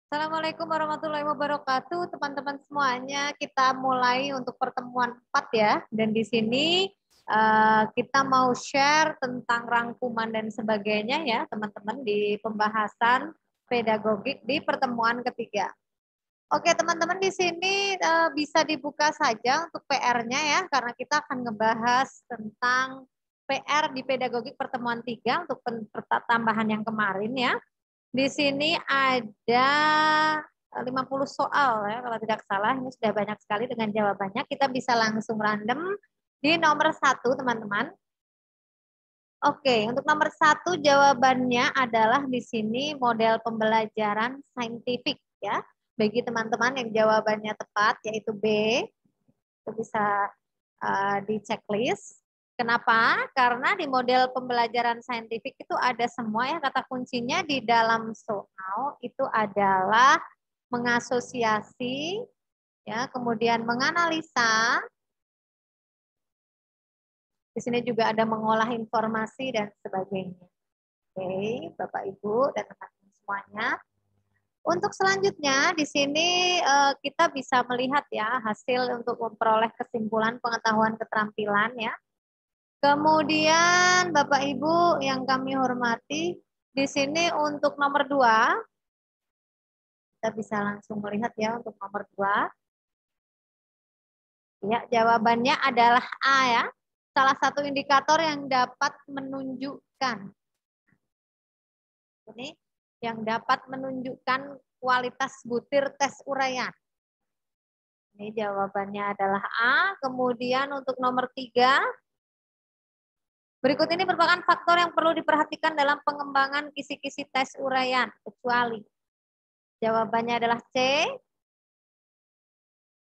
Assalamualaikum warahmatullahi wabarakatuh, teman-teman semuanya. Kita mulai untuk pertemuan 4 ya. Dan di sini kita mau share tentang rangkuman dan sebagainya ya, teman-teman, di pembahasan pedagogik di pertemuan ketiga. Oke, teman-teman, di sini bisa dibuka saja untuk PR-nya ya, karena kita akan ngebahas tentang PR di pedagogik pertemuan 3 untuk tambahan yang kemarin ya. Di sini ada 50 soal ya, kalau tidak salah. Ini sudah banyak sekali dengan jawabannya. Kita bisa langsung random di nomor 1, teman-teman. Oke, untuk nomor 1 jawabannya adalah di sini model pembelajaran saintifik ya. Bagi teman-teman yang jawabannya tepat, yaitu B, itu bisa di checklist. Kenapa? Karena di model pembelajaran saintifik itu ada semua ya, kata kuncinya di dalam soal itu adalah mengasosiasi, ya, kemudian menganalisa. Di sini juga ada mengolah informasi dan sebagainya. Oke, Bapak Ibu dan teman-teman semuanya. Untuk selanjutnya di sini kita bisa melihat ya hasil untuk memperoleh kesimpulan pengetahuan keterampilan ya. Kemudian Bapak Ibu yang kami hormati, di sini untuk nomor 2, kita bisa langsung melihat ya untuk nomor 2. Ya, jawabannya adalah A ya. Salah satu indikator yang dapat menunjukkan. Ini yang dapat menunjukkan kualitas butir tes uraian. Ini jawabannya adalah A. Kemudian untuk nomor 3, berikut ini merupakan faktor yang perlu diperhatikan dalam pengembangan kisi-kisi tes uraian, kecuali. Jawabannya adalah C.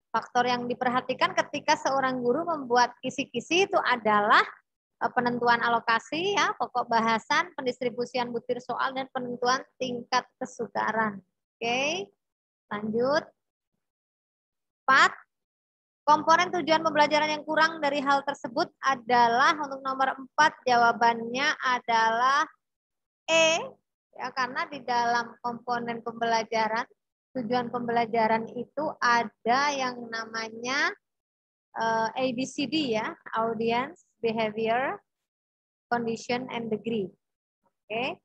Faktor yang diperhatikan ketika seorang guru membuat kisi-kisi itu adalah penentuan alokasi, ya, pokok bahasan, pendistribusian butir soal, dan penentuan tingkat kesukaran. Oke, lanjut. 4. Komponen tujuan pembelajaran yang kurang dari hal tersebut adalah untuk nomor 4 jawabannya adalah E, ya, karena di dalam komponen pembelajaran, tujuan pembelajaran itu ada yang namanya ABCD ya, audience, behavior, condition, and degree. Oke,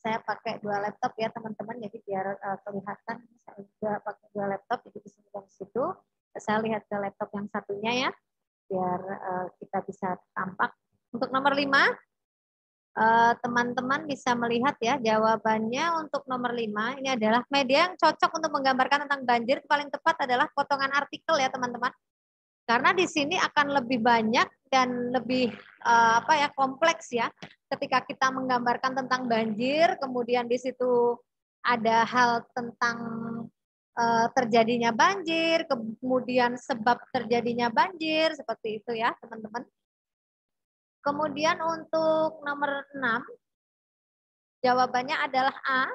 saya pakai 2 laptop ya teman-teman, jadi biar kelihatan. Saya juga pakai 2 laptop, jadi di sini dan di situ. Saya lihat ke laptop yang satunya ya, biar kita bisa tampak. Untuk nomor 5, teman-teman bisa melihat ya jawabannya untuk nomor 5 ini adalah media yang cocok untuk menggambarkan tentang banjir paling tepat adalah potongan artikel ya teman-teman. Karena di sini akan lebih banyak dan lebih kompleks ya ketika kita menggambarkan tentang banjir, kemudian di situ ada hal tentang terjadinya banjir, kemudian sebab terjadinya banjir, seperti itu ya teman-teman. Kemudian untuk nomor 6, jawabannya adalah A,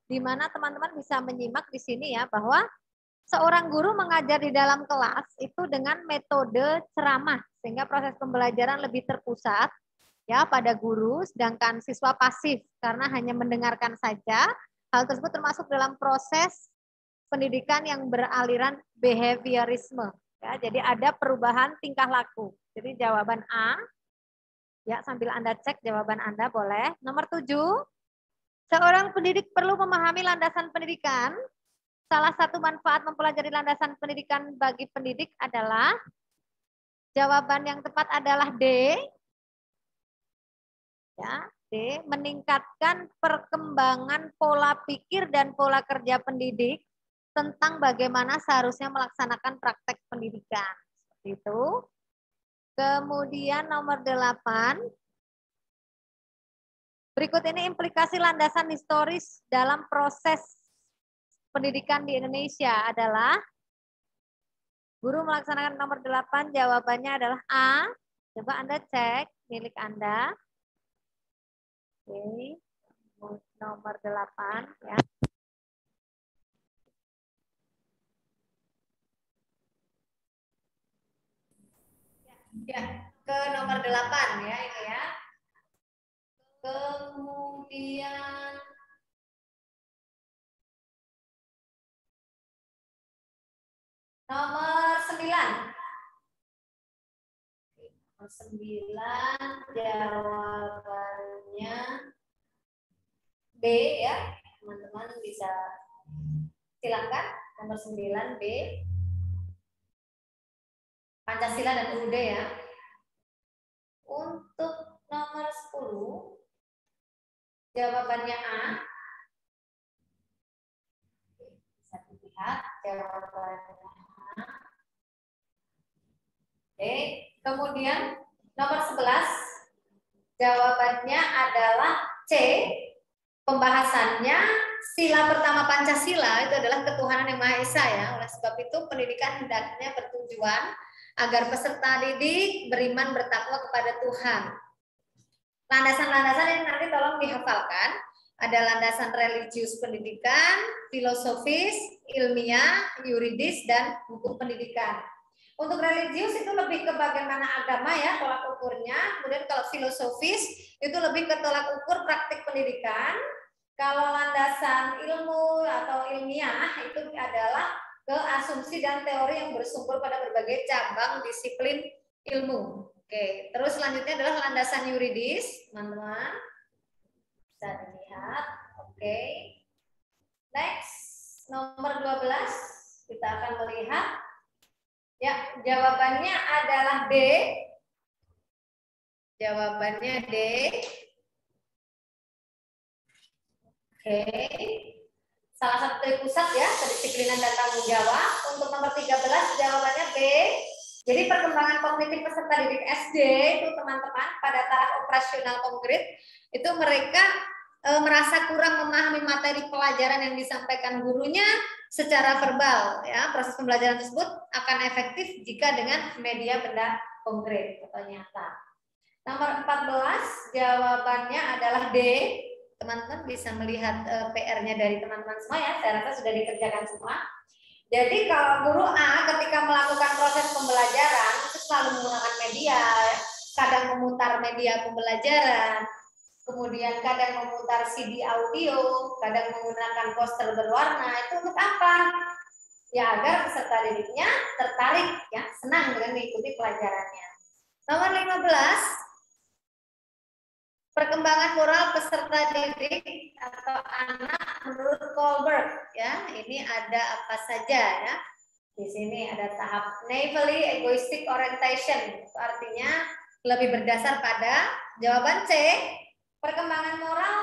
di mana teman-teman bisa menyimak di sini ya, bahwa seorang guru mengajar di dalam kelas itu dengan metode ceramah, sehingga proses pembelajaran lebih terpusat ya pada guru, sedangkan siswa pasif karena hanya mendengarkan saja. Hal tersebut termasuk dalam proses pendidikan yang beraliran behaviorisme. Ya, jadi ada perubahan tingkah laku. Jadi jawaban A. Ya, sambil Anda cek jawaban Anda boleh. Nomor 7, seorang pendidik perlu memahami landasan pendidikan. Salah satu manfaat mempelajari landasan pendidikan bagi pendidik adalah, jawaban yang tepat adalah D. Ya, D, meningkatkan perkembangan pola pikir dan pola kerja pendidik tentang bagaimana seharusnya melaksanakan praktek pendidikan. Seperti itu. Kemudian nomor 8, berikut ini implikasi landasan historis dalam proses pendidikan di Indonesia adalah, guru melaksanakan nomor 8, jawabannya adalah A. Coba Anda cek milik Anda. Oke, nomor 8 ya. Ya, ke nomor 8 ya ini ya. Kemudian Nomor 9. Nomor 9 jawabannya B ya. Teman-teman bisa silakan nomor 9 B. Pancasila dan UUD ya. Untuk nomor 10 jawabannya A. Bisa dilihat jawabannya A. Oke, kemudian nomor 11 jawabannya adalah C. Pembahasannya sila pertama Pancasila itu adalah ketuhanan yang Maha Esa ya. Oleh sebab itu pendidikan hendaknya bertujuan agar peserta didik beriman bertakwa kepada Tuhan. Landasan-landasan yang nanti tolong dihafalkan. Ada landasan religius pendidikan, filosofis, ilmiah, yuridis, dan hukum pendidikan. Untuk religius itu lebih ke bagaimana agama ya, tolak ukurnya. Kemudian kalau filosofis itu lebih ke tolak ukur praktik pendidikan. Kalau landasan ilmu atau ilmiah itu adalah ke asumsi dan teori yang bersumber pada berbagai cabang disiplin ilmu. Oke, terus selanjutnya adalah landasan yuridis, teman-teman. Bisa dilihat. Oke. Next, nomor 12 kita akan melihat. Ya, jawabannya adalah D. Jawabannya D. Oke. Salah satu dari pusat ya, kedisiplinan dan tanggung jawab. Untuk nomor 13 jawabannya B. Jadi perkembangan kognitif peserta didik SD itu teman-teman pada taraf operasional konkret itu mereka merasa kurang memahami materi pelajaran yang disampaikan gurunya secara verbal ya. Proses pembelajaran tersebut akan efektif jika dengan media benda konkret atau nyata. Nomor 14 jawabannya adalah D. Teman-teman bisa melihat PR-nya dari teman-teman semua ya. Saya rasa sudah dikerjakan semua. Jadi kalau guru A ketika melakukan proses pembelajaran itu selalu menggunakan media, kadang memutar media pembelajaran, kemudian kadang memutar CD audio, kadang menggunakan poster berwarna. Itu untuk apa? Ya agar peserta didiknya tertarik, ya senang dengan mengikuti pelajarannya. Nomor 15. Perkembangan moral peserta didik atau anak menurut Kohlberg ya. Ini ada apa saja ya. Di sini ada tahap naively egoistic orientation. Itu artinya lebih berdasar pada jawaban C. Perkembangan moral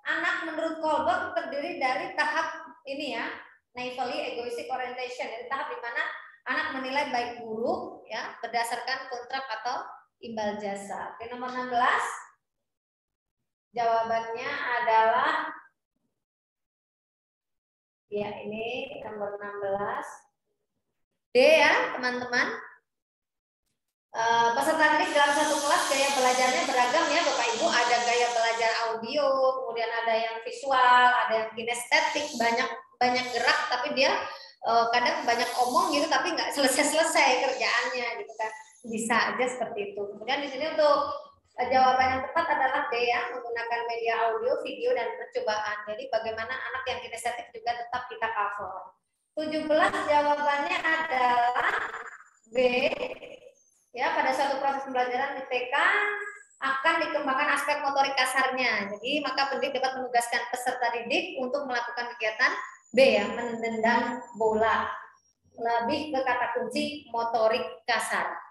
anak menurut Kohlberg terdiri dari tahap ini ya, naively egoistic orientation. Jadi tahap di mana anak menilai baik buruk ya berdasarkan kontrak atau imbal jasa. Oke, nomor 16. Jawabannya adalah ya ini nomor 16. D ya teman-teman. Peserta didik dalam satu kelas gaya belajarnya beragam ya Bapak Ibu. Ada gaya belajar audio, kemudian ada yang visual, ada yang kinestetik, banyak gerak tapi dia kadang banyak omong gitu tapi nggak selesai kerjaannya gitu kan. Bisa aja seperti itu. Kemudian di sini untuk jawaban yang tepat adalah D ya, menggunakan media audio, video, dan percobaan. Jadi bagaimana anak yang kinestetik juga tetap kita cover. 17 jawabannya adalah B. Ya, pada suatu proses pembelajaran di TK akan dikembangkan aspek motorik kasarnya. Jadi maka pendidik dapat menugaskan peserta didik untuk melakukan kegiatan B ya, menendang bola. Lebih ke kata kunci motorik kasar.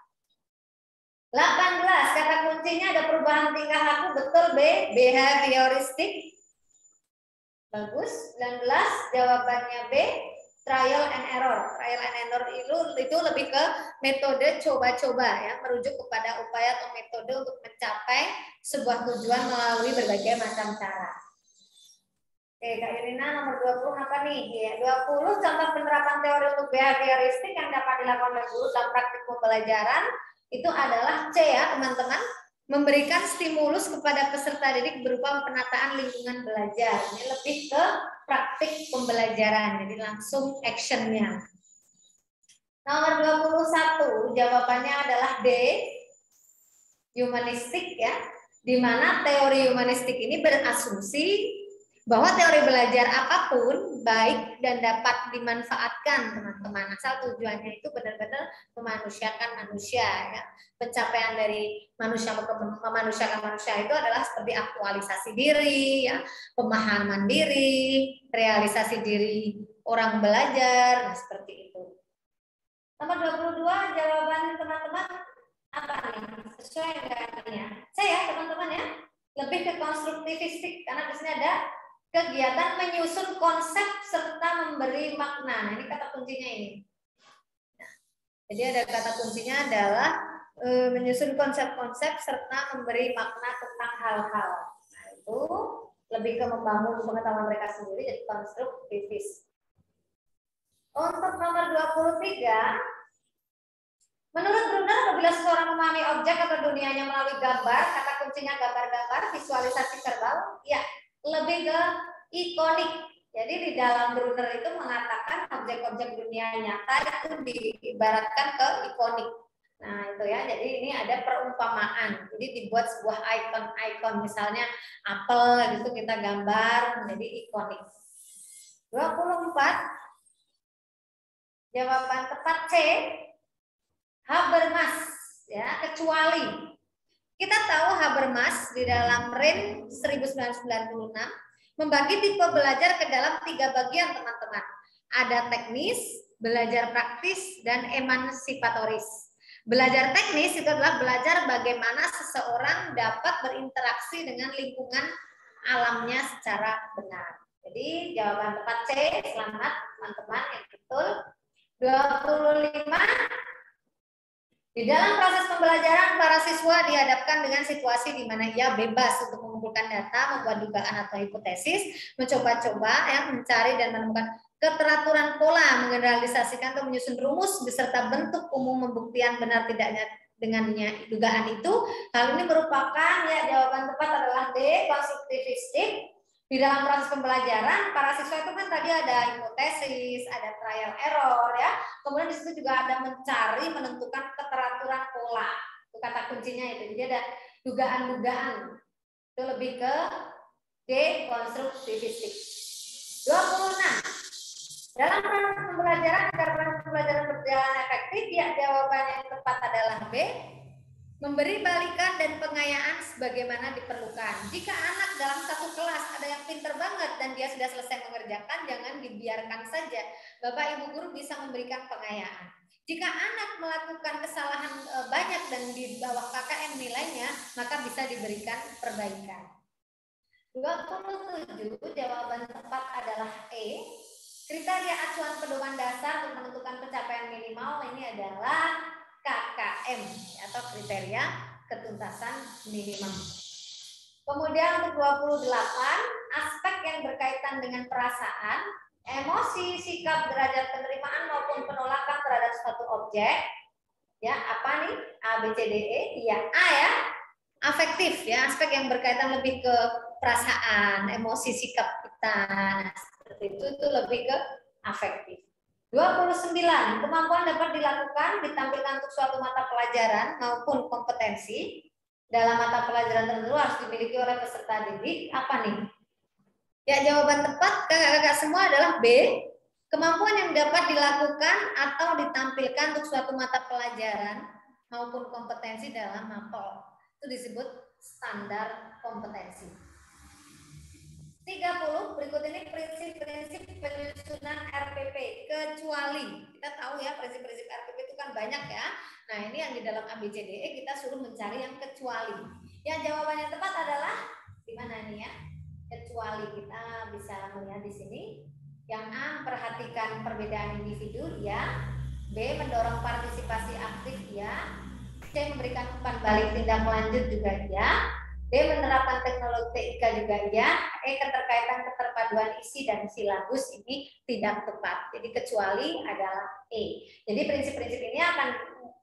18 kata kuncinya ada perubahan tingkah laku, betul B, behavioristik. Bagus. 19 jawabannya B, trial and error. Trial and error itu lebih ke metode coba-coba ya, merujuk kepada upaya atau metode untuk mencapai sebuah tujuan melalui berbagai macam cara. Oke, Kak Irina nomor 20 apa nih? Ya, 20 contoh penerapan teori untuk behavioristik yang dapat dilakukan oleh guru dalam praktik pembelajaran. Itu adalah C ya teman-teman, memberikan stimulus kepada peserta didik berupa penataan lingkungan belajar. Ini lebih ke praktik pembelajaran, jadi langsung actionnya. Nomor 21 jawabannya adalah D, humanistik ya, di mana teori humanistik ini berasumsi bahwa teori belajar apapun baik dan dapat dimanfaatkan teman-teman, asal tujuannya itu benar-benar memanusiakan manusia ya. Pencapaian dari manusia memanusiakan manusia itu adalah seperti aktualisasi diri ya, pemahaman diri, realisasi diri orang belajar, nah seperti itu. Nomor 22 jawaban teman-teman apa nih? Sesuai enggaknya? Saya teman-teman ya, lebih ke konstruktivistik karena di sini ada kegiatan menyusun konsep serta memberi makna. Nah, ini kata kuncinya ini. Jadi ada kata kuncinya adalah menyusun konsep-konsep serta memberi makna tentang hal-hal. Nah, itu lebih ke membangun pengetahuan mereka sendiri, jadi konstruktivis. Untuk nomor 23, menurut Brunner, apabila seseorang memahami objek atau dunianya melalui gambar, kata kuncinya gambar-gambar, visualisasi verbal, ya lebih ke ikonik. Jadi di dalam Brunner itu mengatakan objek-objek dunia nyata itu diibaratkan ke ikonik. Nah itu ya, jadi ini ada perumpamaan. Jadi dibuat sebuah ikon-ikon, misalnya apel gitu kita gambar menjadi ikonik. 24, jawaban tepat C, Habermas ya, kecuali. Kita tahu Habermas di dalam RIN 1996 membagi tipe belajar ke dalam 3 bagian teman-teman. Ada teknis, belajar praktis, dan emansipatoris. Belajar teknis itu adalah belajar bagaimana seseorang dapat berinteraksi dengan lingkungan alamnya secara benar. Jadi jawaban tepat C, selamat teman-teman yang betul. 25, di dalam proses pembelajaran, para siswa dihadapkan dengan situasi di mana ia bebas untuk mengumpulkan data, membuat dugaan atau hipotesis, mencoba-coba, ya, mencari dan menemukan keteraturan pola, menggeneralisasikan atau menyusun rumus beserta bentuk umum pembuktian benar tidaknya dengannya dugaan itu. Hal ini merupakan ya jawaban tepat adalah D, konstruktivistik. Di dalam proses pembelajaran, para siswa itu kan tadi ada hipotesis, ada trial error ya. Kemudian di situ juga ada mencari, menentukan keteraturan pola. Itu kata kuncinya itu. Jadi ada dugaan-dugaan. Itu lebih ke D, konstruktivistik. 26. Dalam proses pembelajaran, agar proses pembelajaran berjalan efektif, ya jawaban yang tepat adalah B, memberi balikan dan pengayaan sebagaimana diperlukan. Jika anak dalam satu kelas ada yang pinter banget dan dia sudah selesai mengerjakan, jangan dibiarkan saja. Bapak Ibu guru bisa memberikan pengayaan. Jika anak melakukan kesalahan banyak dan di bawah KKM nilainya, maka bisa diberikan perbaikan. 27, jawaban tepat adalah E. Kriteria acuan pedoman dasar untuk menentukan pencapaian minimal ini adalah KKM atau kriteria ketuntasan minimum. Kemudian untuk 28, aspek yang berkaitan dengan perasaan, emosi, sikap, derajat penerimaan maupun penolakan terhadap suatu objek. Ya, apa nih? A, B, C, D, E. Ya, A ya. Afektif ya, aspek yang berkaitan lebih ke perasaan, emosi, sikap kita. Nah, seperti itu lebih ke afektif. 29, kemampuan dapat dilakukan ditampilkan untuk suatu mata pelajaran maupun kompetensi dalam mata pelajaran tertentu harus dimiliki oleh peserta didik. Apa nih? Ya, jawaban tepat kakak-kakak semua adalah B. Kemampuan yang dapat dilakukan atau ditampilkan untuk suatu mata pelajaran maupun kompetensi dalam mapel. Itu disebut standar kompetensi. 30, berikut ini prinsip-prinsip penyusunan RPP, kecuali kita tahu ya prinsip-prinsip RPP itu kan banyak ya. Nah ini yang di dalam ABCDE kita suruh mencari yang kecuali. Yang jawabannya tepat adalah di mana nih ya? Kecuali, kita bisa melihat di sini. Yang A, perhatikan perbedaan individu ya. B, mendorong partisipasi aktif ya. C, memberikan umpan balik tindak lanjut juga ya. D, menerapkan teknologi TIK juga ya. E, keterkaitan keterpaduan isi dan silabus ini tidak tepat. Jadi kecuali adalah E. Jadi prinsip-prinsip ini akan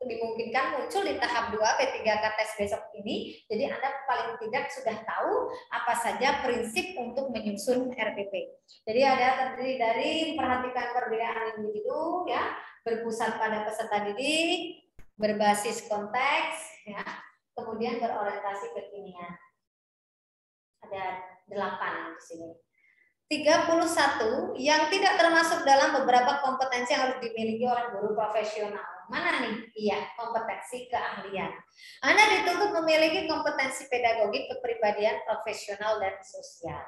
dimungkinkan muncul di tahap 2 P3K tes besok ini. Jadi Anda paling tidak sudah tahu apa saja prinsip untuk menyusun RPP. Jadi ada terdiri dari perhatikan perbedaan individu ya, berpusat pada peserta didik, berbasis konteks ya. Kemudian berorientasi kekinian. Ada 8 di sini. 31 yang tidak termasuk dalam beberapa kompetensi yang harus dimiliki oleh guru profesional. Mana nih? Iya, kompetensi keahlian. Anda dituntut memiliki kompetensi pedagogik, kepribadian, profesional, dan sosial.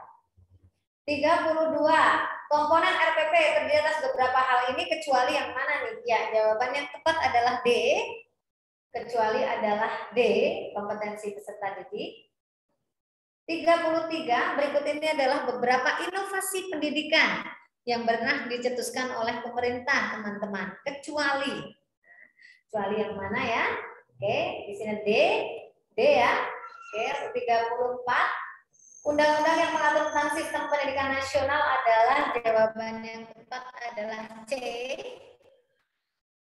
32. Komponen RPP terdiri atas beberapa hal ini kecuali yang mana nih? Ya, jawaban yang tepat adalah D. Kecuali adalah D, kompetensi peserta didik. 33, berikut ini adalah beberapa inovasi pendidikan yang pernah dicetuskan oleh pemerintah, teman-teman. Kecuali yang mana ya? Oke, di sini D ya. Oke, 34. Undang-undang yang mengatur tentang sistem pendidikan nasional adalah, jawaban yang tepat adalah C.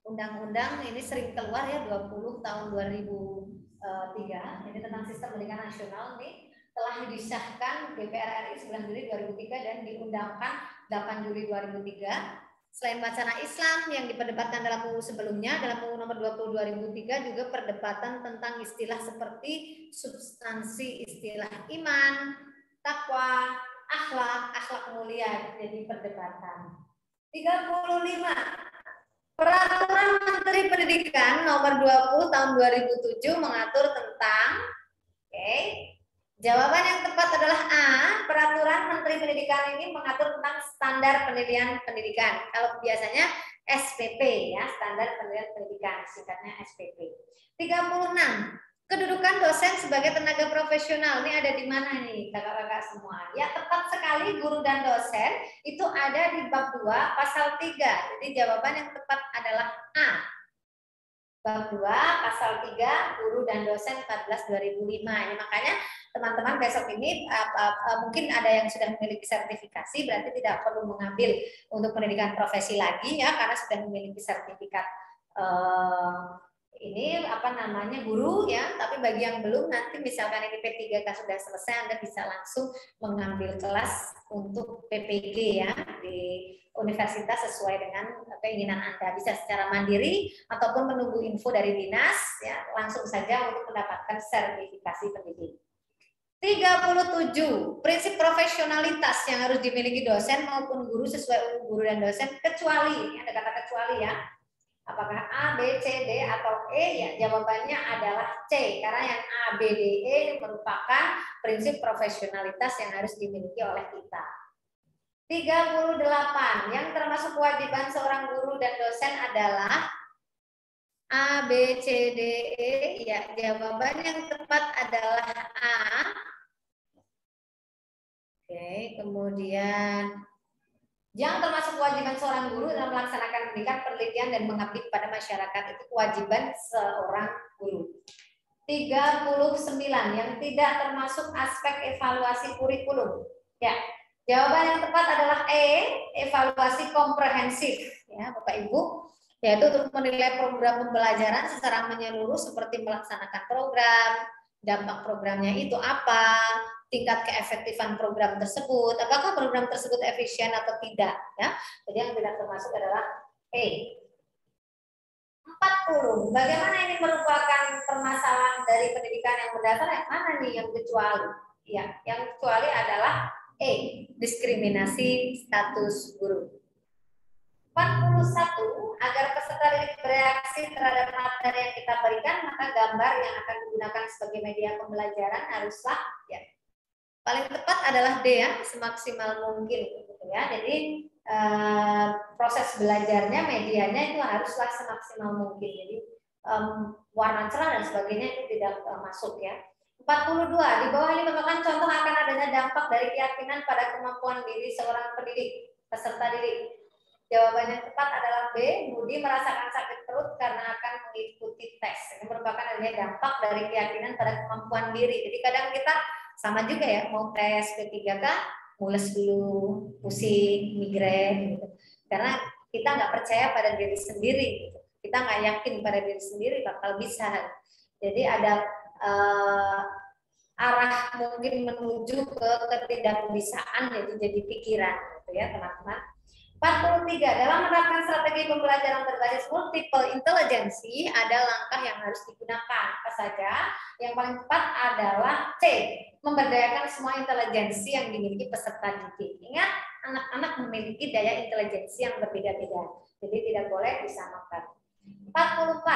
Undang-undang ini sering keluar ya, 20 tahun 2003. Ini tentang sistem pendidikan nasional nih. Telah disahkan DPR RI 9 Juli 2003 dan diundangkan 8 Juli 2003. Selain wacana Islam yang diperdebatkan dalam UU sebelumnya, dalam UU nomor 20 2003 juga perdebatan tentang istilah seperti substansi istilah iman, takwa, akhlak mulia jadi perdebatan. 35. Peraturan Menteri Pendidikan nomor 20 tahun 2007 mengatur tentang jawaban yang tepat adalah A. Peraturan Menteri Pendidikan ini mengatur tentang standar penilaian pendidikan. Kalau biasanya SPP ya, standar penilaian pendidikan, singkatnya SPP. 36. Kedudukan dosen sebagai tenaga profesional. Ini ada di mana nih kakak-kakak semua? Ya, tepat sekali, guru dan dosen itu ada di bab 2 pasal 3. Jadi jawaban yang tepat adalah A. Bab 2 pasal 3 guru dan dosen 14/2005. Ini makanya teman-teman besok ini mungkin ada yang sudah memiliki sertifikasi, berarti tidak perlu mengambil untuk pendidikan profesi lagi ya, karena sudah memiliki sertifikat ini guru ya. Tapi bagi yang belum, nanti misalkan ini P3K sudah selesai, Anda bisa langsung mengambil kelas untuk PPG ya di universitas sesuai dengan keinginan Anda. Bisa secara mandiri ataupun menunggu info dari dinas ya, langsung saja untuk mendapatkan sertifikasi pendidik. 37. Prinsip profesionalitas yang harus dimiliki dosen maupun guru sesuai guru dan dosen, kecuali, ada kata kecuali ya. Apakah A, B, C, D, atau E? Ya, jawabannya adalah C. Karena yang A, B, D, E merupakan prinsip profesionalitas yang harus dimiliki oleh kita. 38. Yang termasuk kewajiban seorang guru dan dosen adalah A, B, C, D, E. Ya, jawaban yang tepat adalah A. Oke, kemudian yang termasuk kewajiban seorang guru dalam melaksanakan pendidikan, penelitian, dan mengabdi kepada masyarakat itu kewajiban seorang guru. 39. Yang tidak termasuk aspek evaluasi kurikulum. Ya, jawaban yang tepat adalah E, evaluasi komprehensif. Ya, Bapak Ibu, yaitu untuk menilai program pembelajaran secara menyeluruh seperti melaksanakan program, dampak programnya itu apa, tingkat keefektifan program tersebut, apakah program tersebut efisien atau tidak ya. Jadi yang tidak termasuk adalah E. 40. Bagaimana ini merupakan permasalahan dari pendidikan yang berdasar, yang mana nih yang kecuali? Ya, yang kecuali adalah E, diskriminasi status guru. 41. Agar peserta didik bereaksi terhadap materi yang kita berikan, maka gambar yang akan digunakan sebagai media pembelajaran haruslah ya, paling tepat adalah D ya, semaksimal mungkin gitu ya. Jadi proses belajarnya, medianya itu haruslah semaksimal mungkin. Jadi warna cerah dan sebagainya itu tidak masuk ya. 42. Di bawah ini merupakan contoh akan adanya dampak dari keyakinan pada kemampuan diri seorang pendidik, peserta didik. Jawaban yang tepat adalah B. Budi merasakan sakit perut karena akan mengikuti tes. Ini merupakan adanya dampak dari keyakinan pada kemampuan diri. Jadi kadang kita sama juga ya, mau tes P3K, mules dulu, pusing, migrain gitu. Karena kita nggak percaya pada diri sendiri gitu. Kita nggak yakin pada diri sendiri bakal bisa. Jadi ada arah mungkin menuju ke ketidakbisaan, jadi pikiran gitu ya teman-teman. 43. Dalam menerapkan strategi pembelajaran berbasis multiple intelligence ada langkah yang harus digunakan. Apa saja? Yang paling tepat adalah C. Memberdayakan semua intelijensi yang dimiliki peserta didik. Ingat, anak-anak memiliki daya intelijensi yang berbeda-beda. Jadi tidak boleh disamakan. 44.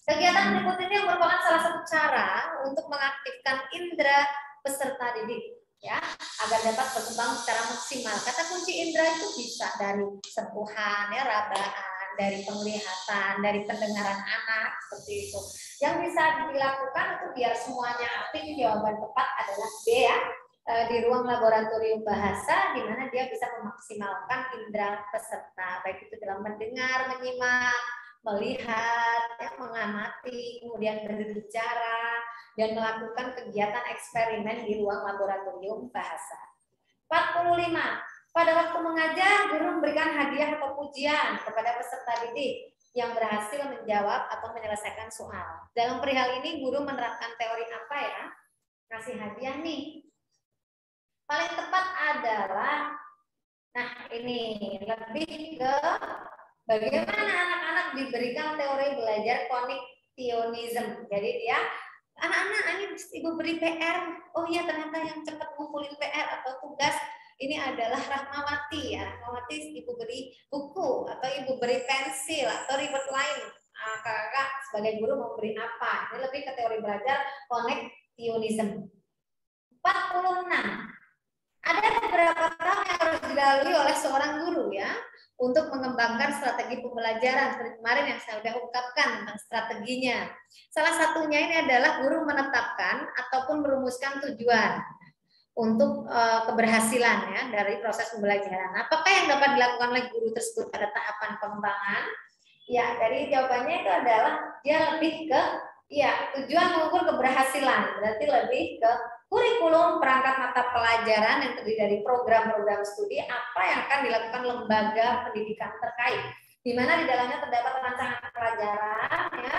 Kegiatan berikut ini merupakan salah satu cara untuk mengaktifkan indera peserta didik, ya, agar dapat berkembang secara maksimal. Kata kunci indera itu bisa dari sentuhan, ya, rabaan, dari penglihatan, dari pendengaran anak, seperti itu. Yang bisa dilakukan itu biar semuanya aktif, jawaban tepat adalah B, ya, di ruang laboratorium bahasa, di mana dia bisa memaksimalkan indera peserta, baik itu dalam mendengar, menyimak, melihat, ya, mengamati, kemudian berbicara, dan melakukan kegiatan eksperimen di ruang laboratorium bahasa. 45. Pada waktu mengajar, guru memberikan hadiah atau pujian kepada peserta didik yang berhasil menjawab atau menyelesaikan soal. Dalam perihal ini, guru menerapkan teori apa, ya? Kasih hadiah nih. Paling tepat adalah, nah ini lebih ke bagaimana anak-anak diberikan teori belajar cognitionism. Jadi dia, anak-anak ini ibu beri PR, oh iya ternyata yang cepat ngumpulin PR atau tugas ini adalah Rahmawati, ya. Rahmawati ibu beri buku atau ibu beri pensil atau ribet lain. Kakak sebagai guru memberi apa? Ini lebih ke teori belajar cognitionism. 46. Ada beberapa tahap yang harus dilalui oleh seorang guru, ya, untuk mengembangkan strategi pembelajaran seperti kemarin yang saya sudah ungkapkan tentang strateginya. Salah satunya ini adalah guru menetapkan ataupun merumuskan tujuan untuk keberhasilan, ya, dari proses pembelajaran. Apakah yang dapat dilakukan oleh guru tersebut pada tahapan pengembangan? Ya, dari jawabannya itu adalah dia lebih ke, ya, tujuan mengukur keberhasilan, berarti lebih ke kurikulum, perangkat mata pelajaran yang terdiri dari program-program studi, apa yang akan dilakukan lembaga pendidikan terkait, di mana di dalamnya terdapat rancangan pelajaran, ya,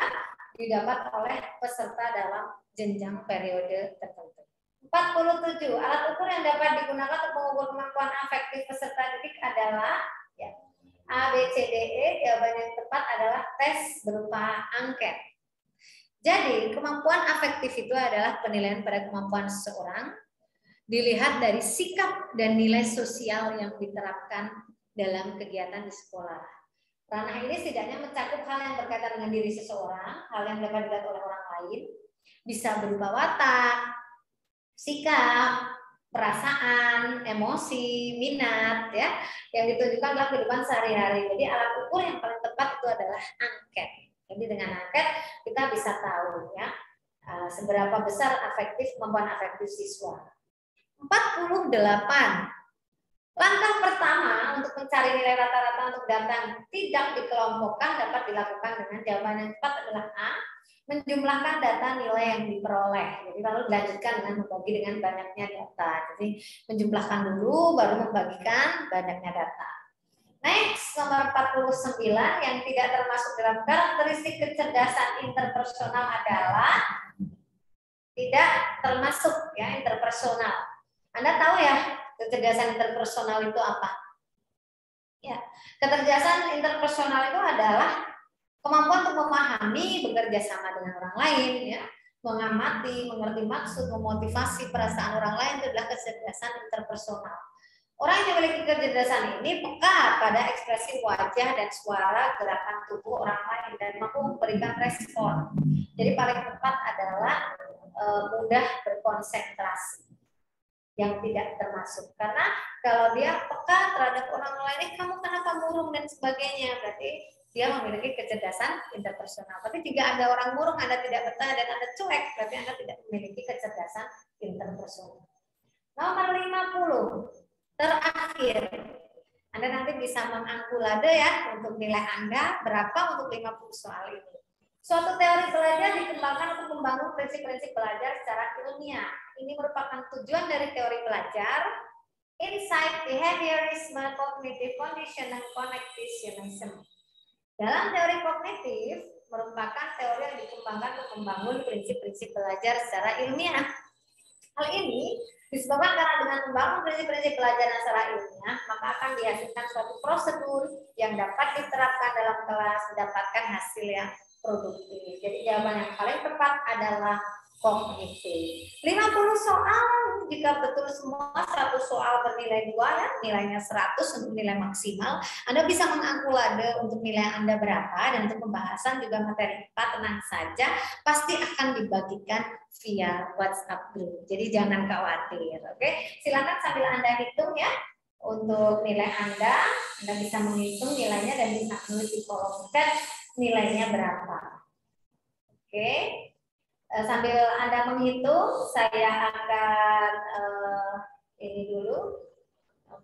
didapat oleh peserta dalam jenjang periode tertentu. 47. Alat ukur yang dapat digunakan untuk mengukur kemampuan afektif peserta didik adalah, ya, A, B, C, D, E. Jawaban yang tepat adalah tes berupa angket. Jadi, kemampuan afektif itu adalah penilaian pada kemampuan seseorang dilihat dari sikap dan nilai sosial yang diterapkan dalam kegiatan di sekolah. Ranah ini setidaknya mencakup hal yang berkaitan dengan diri seseorang, hal yang dapat dilihat oleh orang lain, bisa berupa watak, sikap, perasaan, emosi, minat, ya, yang ditunjukkan dalam kehidupan sehari-hari. Jadi alat ukur yang paling tepat itu adalah angket. Jadi dengan angket kita bisa tahu, ya, seberapa besar kemampuan afektif siswa. 48. Langkah pertama untuk mencari nilai rata-rata untuk data yang tidak dikelompokkan dapat dilakukan dengan jawaban yang tepat adalah A. Menjumlahkan data nilai yang diperoleh. Jadi lalu dilanjutkan dengan membagi dengan banyaknya data. Jadi menjumlahkan dulu baru membagikan banyaknya data. Next, nomor 49 yang tidak termasuk dalam karakteristik kecerdasan interpersonal adalah tidak termasuk, ya, interpersonal. Anda tahu, ya, kecerdasan interpersonal itu apa? Ya, kecerdasan interpersonal itu adalah kemampuan untuk memahami, bekerja sama dengan orang lain, ya, mengamati, mengerti maksud, memotivasi perasaan orang lain, itu adalah kecerdasan interpersonal. Orang yang memiliki kecerdasan ini peka pada ekspresi wajah dan suara gerakan tubuh orang lain dan mampu memberikan respon. Jadi paling tepat adalah mudah berkonsentrasi, yang tidak termasuk. Karena kalau dia peka terhadap orang lain, kamu kenapa murung dan sebagainya, berarti dia memiliki kecerdasan interpersonal. Tapi jika ada orang murung, Anda tidak betah dan Anda cuek, berarti Anda tidak memiliki kecerdasan interpersonal. Nomor 50. Terakhir, Anda nanti bisa mengangkulade, ya, untuk nilai Anda berapa untuk 50 soal ini. Suatu teori belajar dikembangkan untuk membangun prinsip-prinsip belajar secara ilmiah. Ini merupakan tujuan dari teori belajar, insight, behaviorism, cognitive condition, dan connectivism. Dalam teori kognitif merupakan teori yang dikembangkan untuk membangun prinsip-prinsip belajar secara ilmiah. Hal ini disebabkan karena dengan membangun prinsip-prinsip pelajaran secara ilmiah, maka akan dihasilkan suatu prosedur yang dapat diterapkan dalam kelas, mendapatkan hasil yang produktif. Jadi jawaban yang paling tepat adalah kognitif. 50 soal, jika betul semua 100 soal bernilai 2 ya, nilainya 100 untuk nilai maksimal. Anda bisa mengakulade untuk nilai Anda berapa, dan untuk pembahasan juga materi 4, tenang saja, pasti akan dibagikan via WhatsApp group. Jadi jangan khawatir, oke? Silakan sambil Anda hitung ya. Untuk nilai Anda bisa menghitung nilainya dan bisa menulis di kolom chat nilainya berapa. Oke? Sambil Anda menghitung, saya akan ini dulu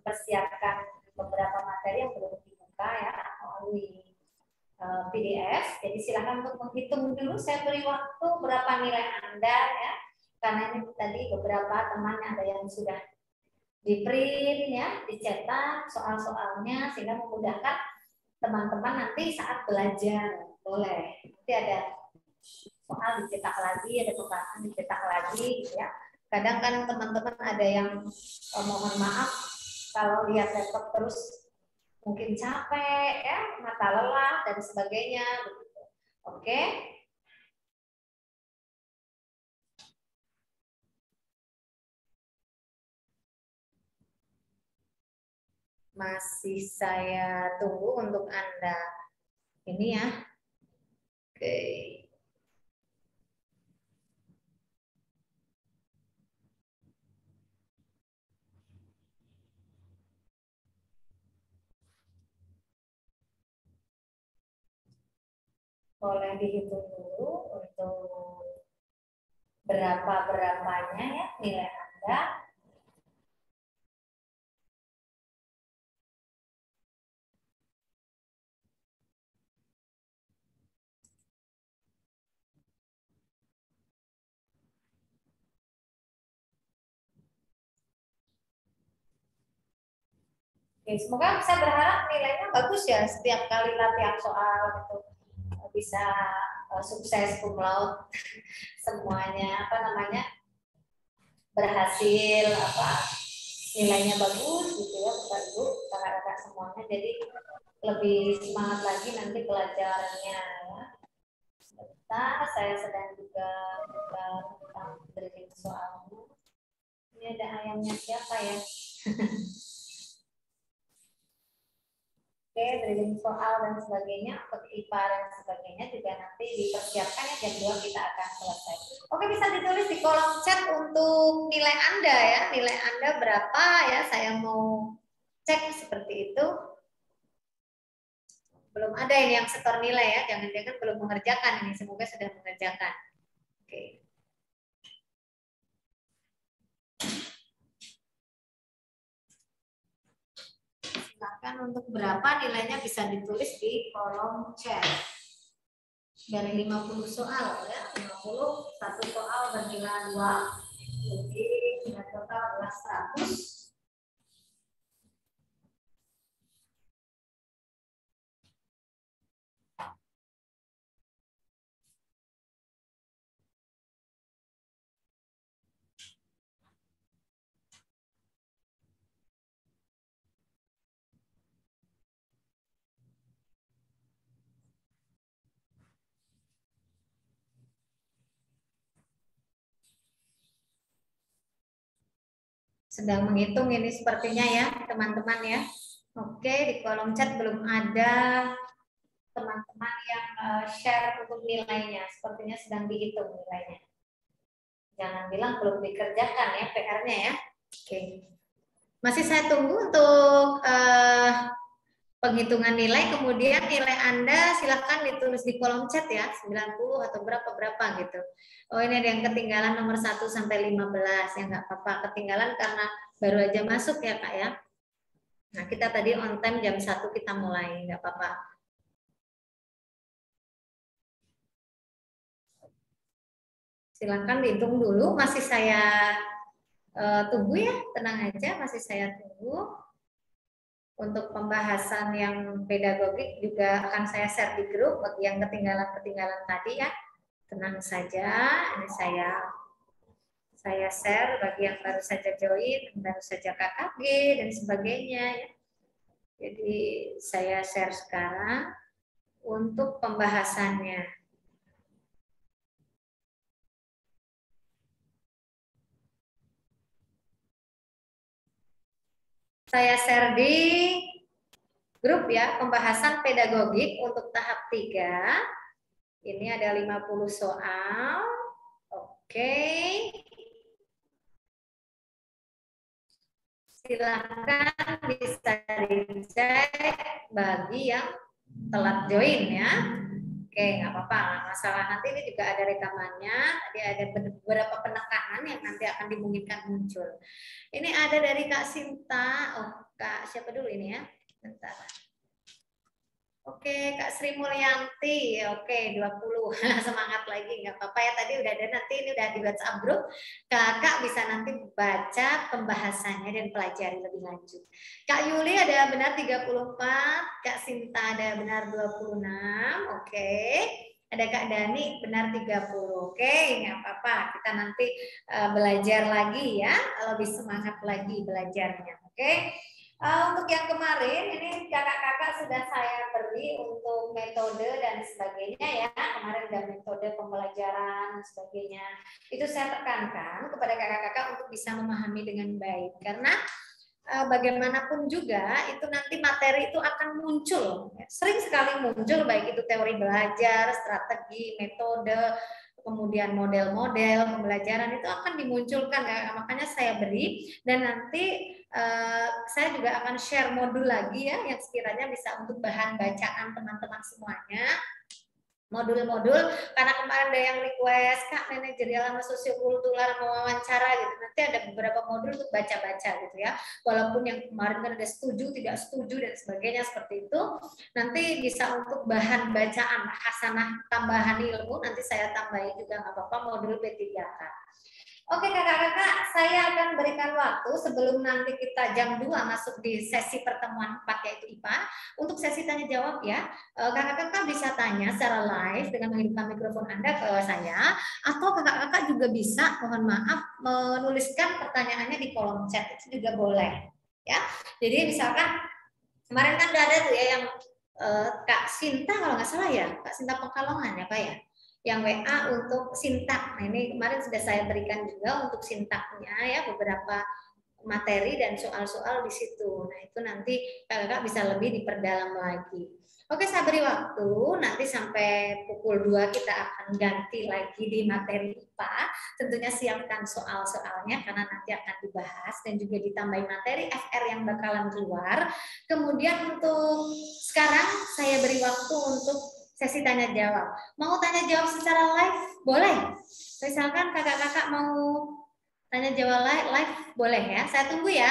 persiapkan beberapa materi yang belum dibuka ya melalui PDF. Jadi silakan untuk menghitung dulu. Saya beri waktu berapa nilai Anda ya. Karena ini tadi beberapa teman ada yang sudah di print ya, dicetak soal-soalnya sehingga memudahkan teman-teman nanti saat belajar. Boleh. Nanti ada soal dicetak lagi, ada pembahasan dicetak lagi gitu ya. Kadang kan teman-teman ada yang mohon maaf kalau lihat laptop terus mungkin capek ya, mata lelah dan sebagainya begitu. Oke. Masih saya tunggu untuk Anda ini ya. Oke. Boleh dihitung dulu untuk berapanya ya nilai Anda. Oke, semoga saya berharap nilainya bagus ya setiap kali latihan soal gitu. Bisa sukses cum laude semuanya berhasil nilainya bagus gitu ya Bapak Ibu, kakak-kakak semuanya, jadi lebih semangat lagi nanti pelajarannya ya. Sebentar, saya sedang juga buka tentang drilling soalnya. Ini ada ayamnya siapa ya? Oke, drilling soal dan sebagainya, untuk IPA dan sebagainya juga nanti dipersiapkan ya, jam 2 kita akan selesai. Oke, bisa ditulis di kolom chat untuk nilai Anda ya, nilai Anda berapa ya, saya mau cek seperti itu. Belum ada ini yang setor nilai ya, jangan-jangan belum mengerjakan ini, semoga sudah mengerjakan. Oke. Silakan untuk berapa nilainya bisa ditulis di kolom chat. Dari 50 soal ya, 50, satu soal bernilai 2. Jadi nilai total adalah 100. Sedang menghitung ini sepertinya ya teman-teman ya. Oke, di kolom chat belum ada teman-teman yang share untuk nilainya. Sepertinya sedang dihitung nilainya. Jangan bilang belum dikerjakan ya PR-nya ya. Oke. Masih saya tunggu untuk penghitungan nilai, kemudian nilai Anda silakan ditulis di kolom chat ya, 90 atau berapa gitu. Oh, ini ada yang ketinggalan nomor 1 sampai 15, ya nggak apa-apa, ketinggalan karena baru aja masuk ya Kak ya. Nah, kita tadi on time jam 1 kita mulai, nggak apa-apa. Silakan dihitung dulu, masih saya tunggu ya, tenang aja, masih saya tunggu. Untuk pembahasan yang pedagogik juga akan saya share di grup bagi yang ketinggalan tadi ya. Tenang saja, ini saya Saya share bagi yang baru saja join, yang baru saja KKG, dan sebagainya. Jadi saya share sekarang untuk pembahasannya. Saya share di grup ya, pembahasan pedagogik untuk tahap 3. Ini ada 50 soal. Oke. Silakan bisa dicek bagi yang telat join ya. Oke, nggak apa-apa, nggak masalah. Nanti ini juga ada rekamannya. Tadi ada beberapa penekanan yang nanti akan dimungkinkan muncul. Ini ada dari Kak Sinta. Oh, Kak siapa dulu ini ya? Bentar. Oke, Kak Sri Mulyanti. Oke, 20. Semangat lagi, nggak apa-apa ya. Tadi udah ada, nanti ini udah di WhatsApp grup. Kakak bisa nanti baca pembahasannya dan pelajari lebih lanjut. Kak Yuli ada benar 34, Kak Sinta ada benar 26. Oke. Ada Kak Dani benar 30. Oke, nggak apa-apa. Kita nanti belajar lagi ya, lebih semangat lagi belajarnya. Oke. Untuk yang kemarin ini kakak-kakak sudah saya beri untuk metode dan sebagainya ya. Kemarin ada metode pembelajaran dan sebagainya. Itu saya tekankan kepada kakak-kakak untuk bisa memahami dengan baik. Karena bagaimanapun juga itu nanti materi itu akan muncul. Sering sekali muncul baik itu teori belajar, strategi, metode, kemudian model-model pembelajaran itu akan dimunculkan. Makanya saya beri dan nanti saya juga akan share modul lagi ya yang sekiranya bisa untuk bahan bacaan teman-teman semuanya. Modul-modul, karena kemarin ada yang request Kak manajerial sama sosiokultural mewawancara gitu, nanti ada beberapa modul untuk baca-baca gitu ya, walaupun yang kemarin kan ada setuju, tidak setuju dan sebagainya seperti itu, nanti bisa untuk bahan bacaan hasanah tambahan ilmu, nanti saya tambahin juga nggak apa-apa modul P3K. Oke kakak-kakak, saya akan berikan waktu sebelum nanti kita jam 2 masuk di sesi pertemuan 4 yaitu IPA. Untuk sesi tanya jawab ya, kakak-kakak bisa tanya secara live dengan menghidupkan mikrofon Anda ke saya, atau kakak-kakak juga bisa, mohon maaf, menuliskan pertanyaannya di kolom chat, itu juga boleh. Ya, jadi misalkan kemarin kan udah ada tuh ya yang Kak Sinta kalau nggak salah ya, Kak Sinta Pekalongan ya Pak ya, yang WA untuk sintak. Nah ini kemarin sudah saya berikan juga untuk sintaknya ya, beberapa materi dan soal-soal di situ. Nah itu nanti kakak bisa lebih diperdalam lagi. Oke, saya beri waktu nanti sampai pukul 2 kita akan ganti lagi di materi IPA. Tentunya siapkan soal-soalnya karena nanti akan dibahas dan juga ditambahin materi FR yang bakalan keluar. Kemudian untuk sekarang saya beri waktu untuk sesi tanya jawab. Mau tanya jawab secara live? Boleh. Misalkan kakak-kakak mau tanya jawab live boleh ya. Saya tunggu ya.